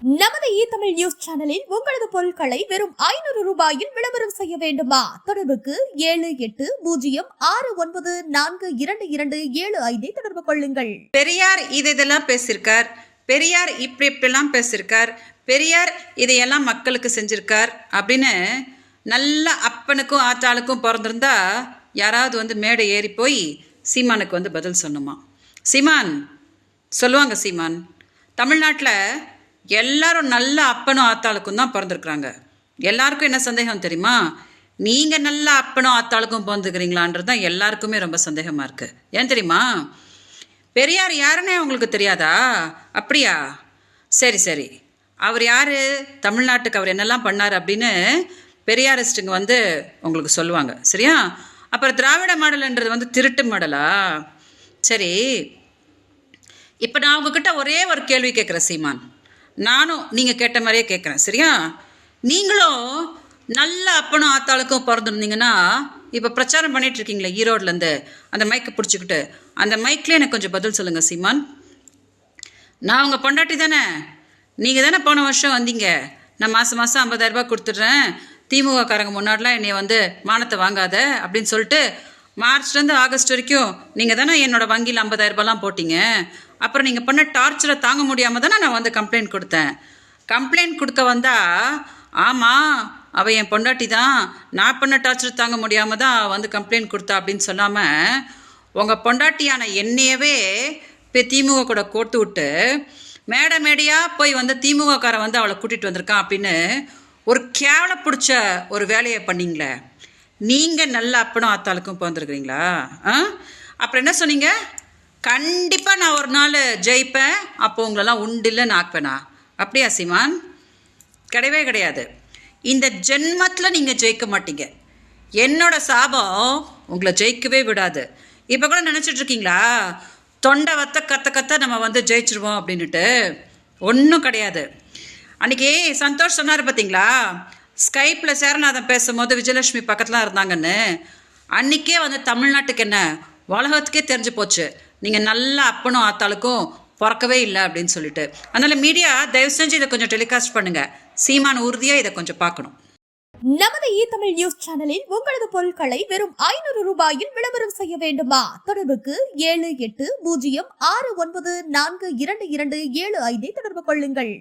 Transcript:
நமது தமிழ் நியூஸ் சேனலில் உங்களது பொருட்களை வெறும் 500 ரூபாயில் விளம்பரம் செய்ய வேண்டுமா? தொடர்புக்கு 7806942275 தொடர்பு கொள்ளுங்கள். பெரியார் இதெல்லாம் பேசியிருக்கார், பெரியார் இப்படிலாம் பேசியிருக்கார், பெரியார் இதையெல்லாம் மக்களுக்கு செஞ்சிருக்கார் அப்படின்னு நல்ல அப்பனுக்கும் ஆத்தாளுக்கும் பிறந்திருந்தா யாராவது மேடை ஏறி போய் சீமானுக்கு பதில் சொன்னோமா? சீமான் சொல்லுவாங்க, சீமான் தமிழ்நாட்டில் எல்லாரும் நல்ல அப்பனும் ஆத்தாளுக்கும் தான் பிறந்திருக்கிறாங்க. எல்லாருக்கும் என்ன சந்தேகம் தெரியுமா? நீங்கள் நல்ல அப்பனும் ஆத்தாளுக்கும் பிறந்துக்கிறீங்களான்றது தான் எல்லாருக்குமே ரொம்ப சந்தேகமாக இருக்குது. ஏன் தெரியுமா? பெரியார் யாருன்னே உங்களுக்கு தெரியாதா? அப்படியா? சரி சரி, அவர் யார், தமிழ்நாட்டுக்கு அவர் என்னெல்லாம் பண்ணார் அப்படின்னு பெரியாரிஸ்ட்டுங்க உங்களுக்கு சொல்லுவாங்க, சரியா? அப்புறம் திராவிட மாடல்ன்றது திருட்டு மாடலா? சரி, இப்போ நான் உங்ககிட்ட ஒரே ஒரு கேள்வி கேட்குறேன் சீமான். நானும் நீங்கள் கேட்ட மாதிரியே கேட்குறேன், சரியா? நீங்களும் நல்ல அப்பனும் ஆத்தாளுக்கும் பிறந்திருந்தீங்கன்னா இப்போ பிரச்சாரம் பண்ணிட்டு இருக்கீங்களே ஈரோட்லேருந்து அந்த மைக்கை பிடிச்சிக்கிட்டு, அந்த மைக்லேயே எனக்கு கொஞ்சம் பதில் சொல்லுங்கள் சீமான். நான் உங்கள் பொண்டாட்டி தானே, நீங்கள் தானே போன வருஷம் வந்தீங்க, நான் மாதம் 50,000 ரூபாய் கொடுத்துட்றேன், திமுககாரங்க முன்னாடிலாம் என்னை மானத்தை வாங்காத அப்படின்னு சொல்லிட்டு மார்ச்லேருந்து ஆகஸ்ட் வரைக்கும் நீங்கள் தானே என்னோடய வங்கியில் 50,000 ரூபாய்லாம் போட்டிங்க. அப்புறம் நீங்கள் பண்ண டார்ச்சரை தாங்க முடியாமல் தானே நான் கம்ப்ளைண்ட் கொடுத்தேன். கம்ப்ளைண்ட் கொடுக்க வந்தால் ஆமாம் அவள் என் பொண்டாட்டி தான், நான் பண்ண டார்ச்சரை தாங்க முடியாமல் தான் கம்ப்ளைண்ட் கொடுத்தா அப்படின்னு சொல்லாமல் உங்கள் பொண்டாட்டியான என்னையவே இப்போ திமுக கூட கோர்த்து விட்டு மேடையாக போய் திமுககாரன் அவளை கூட்டிகிட்டு வந்திருக்கான் அப்படின்னு ஒரு கேவலை பிடிச்ச ஒரு வேலையை பண்ணிங்களே. நீங்கள் நல்ல அப்பனும் ஆத்தாளுக்கும் பிறந்திருக்கிறீங்களா? அப்புறம் என்ன சொன்னீங்க? கண்டிப்பாக நான் ஒரு நாள் ஜெயிப்பேன், அப்போ உங்களெல்லாம் உண்டில்ல நாக்குவேனா? அப்படியா சீமான்? கிடையவே கிடையாது. இந்த ஜென்மத்தில் நீங்கள் ஜெயிக்க மாட்டீங்க. என்னோட சாபம் உங்களை ஜெயிக்கவே விடாது. இப்போ கூட நினச்சிட்ருக்கீங்களா தொண்டை கத்த நம்ம ஜெயிச்சிருவோம் அப்படின்ட்டு? ஒன்றும் கிடையாது. அன்றைக்கி சந்தோஷ் சொன்னார் பார்த்தீங்களா, ஸ்கைப்பில் சேரநாதன் பேசும்போது விஜயலட்சுமி பக்கத்தில் இருந்தாங்கன்னு. அன்றைக்கே தமிழ்நாட்டுக்கு என்ன உலகத்துக்கே தெரிஞ்சு போச்சு நீங்கள் நல்ல அப்பனும் ஆத்தாளுக்கும் பிறக்கவே இல்லை அப்படின்னு சொல்லிட்டு. அதனால் மீடியா தயவு செஞ்சு இதை கொஞ்சம் டெலிகாஸ்ட் பண்ணுங்கள். சீமான் உறுதியாக இதை கொஞ்சம் பார்க்கணும். நமது தமிழ் நியூஸ் சேனலில் உங்களது பொருட்களை வெறும் 500 ரூபாயில் விளம்பரம் செய்ய வேண்டுமா? தொடர்புக்கு 7806942275 தொடர்பு கொள்ளுங்கள்.